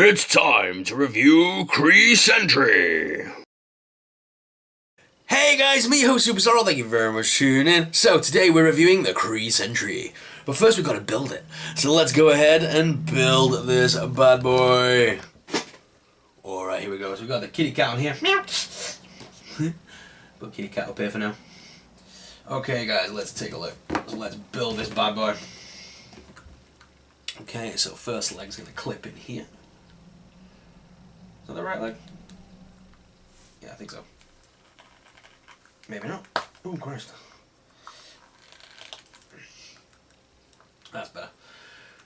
It's time to review KREE SENTRY. Hey guys, me host Superstar, thank you very much for tuning in. So today we're reviewing the KREE SENTRY. But first we've got to build it. So let's go ahead and build this bad boy. Alright, here we go. So we've got the kitty cat on here. Put kitty cat up here for now. Okay guys, let's take a look. So let's build this bad boy. Okay, so first leg's going to clip in here. Is that the right leg? Yeah, I think so. Maybe not. Oh Christ. That's better.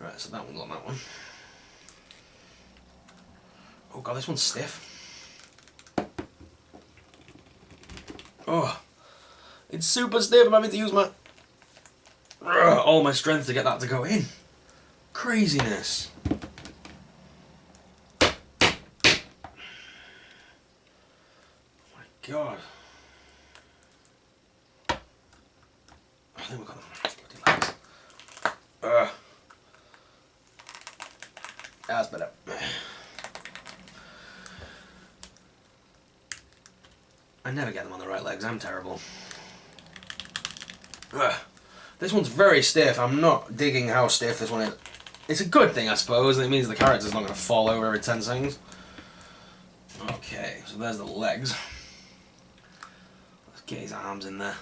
Right, so that one's on that one. Oh god, this one's stiff. Oh, it's super stiff. I'm having to use my all my strength to get that to go in. Craziness. Oh my god. I think we've got the bloody legs. That's better. I never get them on the right legs, I'm terrible. This one's very stiff. I'm not digging how stiff this one is. It's a good thing, I suppose, and it means the character's not going to fall over every 10 seconds. Okay, so there's the legs. Let's get his arms in there.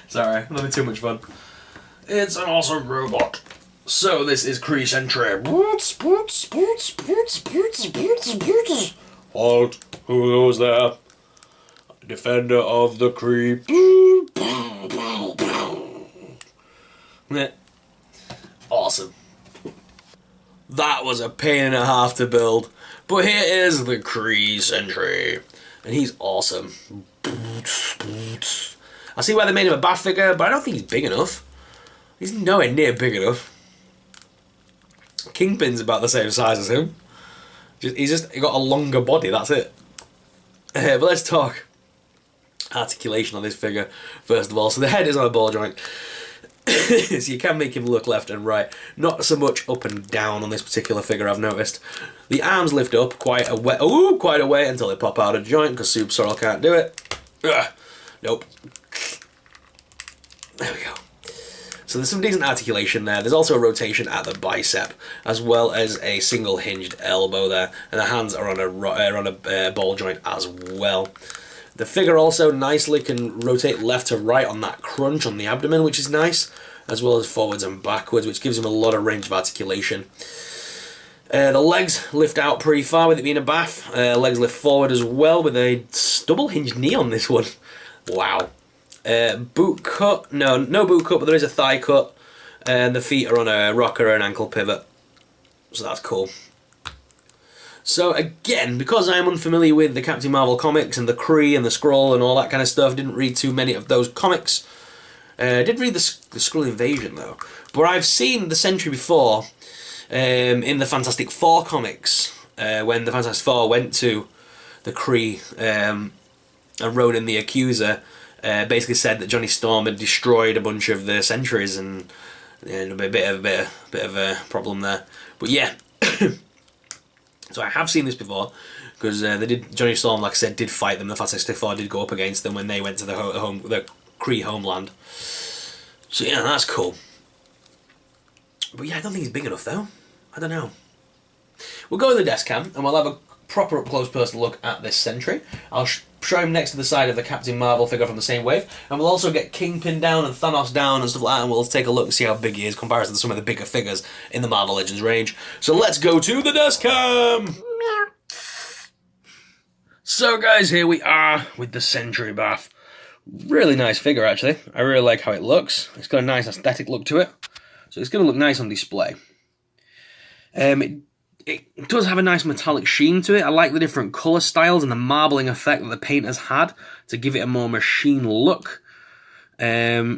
Sorry, I'm having too much fun. It's an awesome robot. So this is KREE SENTRY. Halt! Who goes there? Defender of the KREE. Awesome. That was a pain and a half to build, but here is the KREE SENTRY, and he's awesome. I see why they made him a bath figure, but I don't think he's big enough. He's nowhere near big enough. Kingpin's about the same size as him. He's just got a longer body, that's it. But let's talk articulation on this figure, first of all. So the head is on a ball joint. So you can make him look left and right. Not so much up and down on this particular figure, I've noticed. The arms lift up quite a way until they pop out of joint, because Super Sorrel can't do it. Nope. There we go. So there's some decent articulation there. There's also a rotation at the bicep, as well as a single hinged elbow there, and the hands are on a ball joint as well. The figure also nicely can rotate left to right on that crunch on the abdomen, which is nice, as well as forwards and backwards, which gives him a lot of range of articulation. The legs lift out pretty far with it being a bath. Legs lift forward as well with a double hinged knee on this one. Wow. Boot cut, no boot cut, but there is a thigh cut, and the feet are on a rocker and ankle pivot, so that's cool. So again, because I'm unfamiliar with the Captain Marvel comics and the KREE and the Skrull and all that kind of stuff, didn't read too many of those comics. Did read the Skrull Invasion though, but I've seen the Sentry before in the Fantastic Four comics, when the Fantastic Four went to the KREE and rode in the Accuser. Basically said that Johnny Storm had destroyed a bunch of the sentries, and a bit of a problem there. But yeah, so I have seen this before, because Johnny Storm, like I said, did fight them. The Fantastic Four did go up against them when they went to the KREE homeland. So yeah, that's cool. But yeah, I don't think he's big enough though. I don't know. We'll go to the desk cam and we'll have a proper up-close personal look at this Sentry. I'll show him next to the side of the Captain Marvel figure from the same wave, and we'll also get Kingpin down and Thanos down and stuff like that, and we'll take a look and see how big he is in comparison to some of the bigger figures in the Marvel Legends range. So let's go to the desk cam! So guys, here we are with the Sentry Bath. Really nice figure, actually. I really like how it looks. It's got a nice aesthetic look to it, so it's going to look nice on display. It does have a nice metallic sheen to it. I like the different colour styles and the marbling effect that the painters had to give it a more machine look. Yeah,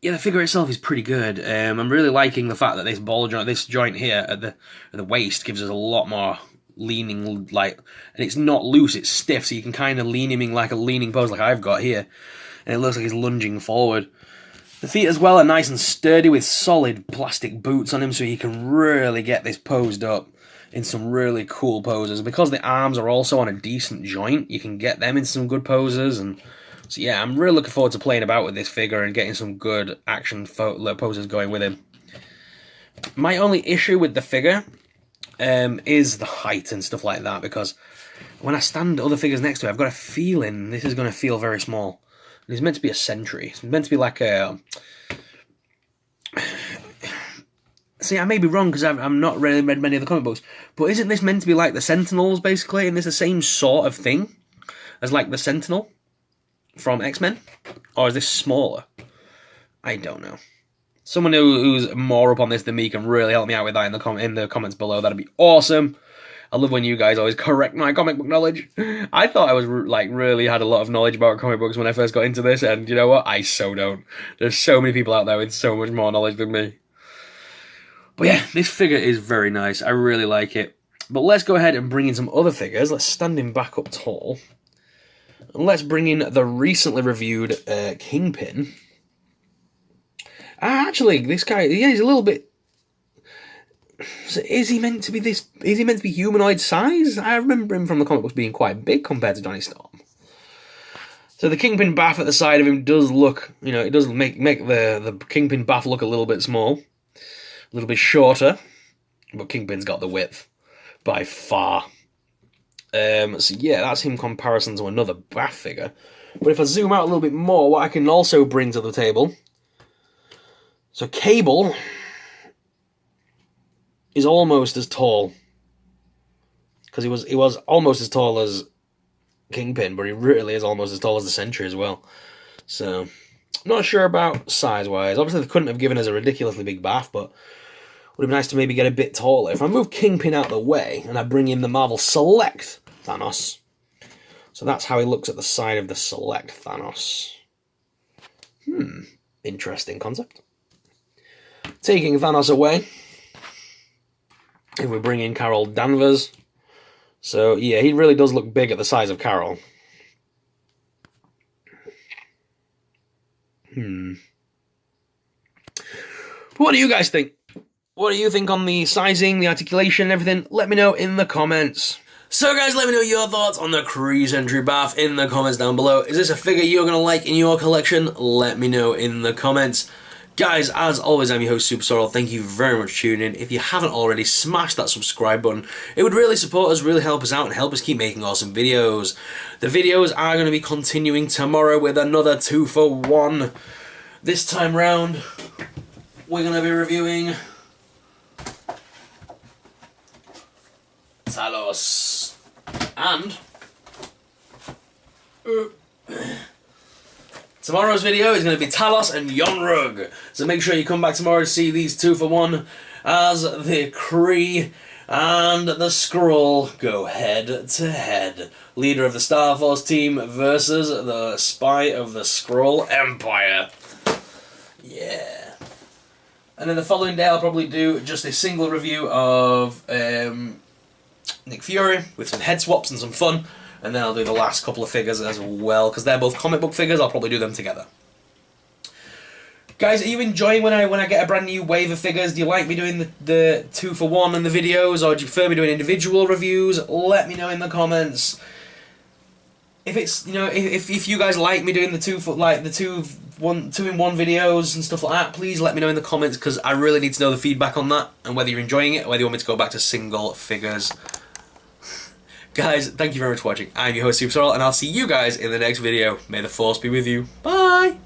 the figure itself is pretty good. I'm really liking the fact that this ball joint, this joint here at the waist, gives us a lot more leaning, like, and it's not loose, it's stiff, so you can kind of lean him in like a leaning pose like I've got here, and it looks like he's lunging forward. The feet as well are nice and sturdy with solid plastic boots on him, so you can really get this posed up in some really cool poses. Because the arms are also on a decent joint, you can get them in some good poses. And so yeah, I'm really looking forward to playing about with this figure and getting some good action poses going with him. My only issue with the figure is the height and stuff like that, because when I stand other figures next to it, I've got a feeling this is going to feel very small. It's meant to be a Sentry. It's meant to be like a... See, I may be wrong because I've not really read many of the comic books, but isn't this meant to be like the Sentinels, basically? Isn't this the same sort of thing as like the Sentinel from X-Men? Or is this smaller? I don't know. Someone who's more up on this than me can really help me out with that in the comments below. That'd be awesome. I love when you guys always correct my comic book knowledge. I thought I was like really had a lot of knowledge about comic books when I first got into this, and you know what? I so don't. There's so many people out there with so much more knowledge than me. But yeah, this figure is very nice. I really like it. But let's go ahead and bring in some other figures. Let's stand him back up tall. And let's bring in the recently reviewed Kingpin. Actually, this guy, yeah, he's a little bit... So is he meant to be this? Is he meant to be humanoid size? I remember him from the comic books being quite big compared to Johnny Storm. So the Kingpin bath at the side of him does look, you know, it does make the Kingpin bath look a little bit small, a little bit shorter, but Kingpin's got the width by far. So yeah, that's in comparison to another bath figure. But if I zoom out a little bit more, what I can also bring to the table. So Cable is almost as tall, because he was almost as tall as Kingpin, but he really is almost as tall as the Sentry as well. So, not sure about size-wise. Obviously, they couldn't have given us a ridiculously big bath, but would have been nice to maybe get a bit taller. If I move Kingpin out of the way, and I bring in the Marvel Select Thanos, so that's how he looks at the side of the Select Thanos. Interesting concept. Taking Thanos away, if we bring in Carol Danvers. So, yeah, he really does look big at the size of Carol. What do you guys think? What do you think on the sizing, the articulation, and everything? Let me know in the comments. So, guys, let me know your thoughts on the KREE Sentry Bath in the comments down below. Is this a figure you're going to like in your collection? Let me know in the comments. Guys, as always, I'm your host, Super Sorrel. Thank you very much for tuning in. If you haven't already, smash that subscribe button. It would really support us, really help us out, and help us keep making awesome videos. The videos are going to be continuing tomorrow with another 2-for-1. This time round, we're going to be reviewing Talos and... Tomorrow's video is going to be Talos and Yonrug. So make sure you come back tomorrow to see these 2-for-1 as the KREE and the Skrull go head to head. Leader of the Star Force team versus the spy of the Skrull Empire. Yeah. And then the following day I'll probably do just a single review of Nick Fury with some head swaps and some fun. And then I'll do the last couple of figures as well, because they're both comic book figures. I'll probably do them together. Guys, are you enjoying when I get a brand new wave of figures? Do you like me doing the 2-for-1 in the videos, or do you prefer me doing individual reviews? Let me know in the comments. If it's, you know, if you guys like me doing the 2-in-1 videos and stuff like that, please let me know in the comments, because I really need to know the feedback on that and whether you're enjoying it or whether you want me to go back to single figures Guys, thank you very much for watching. I'm your host, Super Sorrel, and I'll see you guys in the next video. May the force be with you. Bye!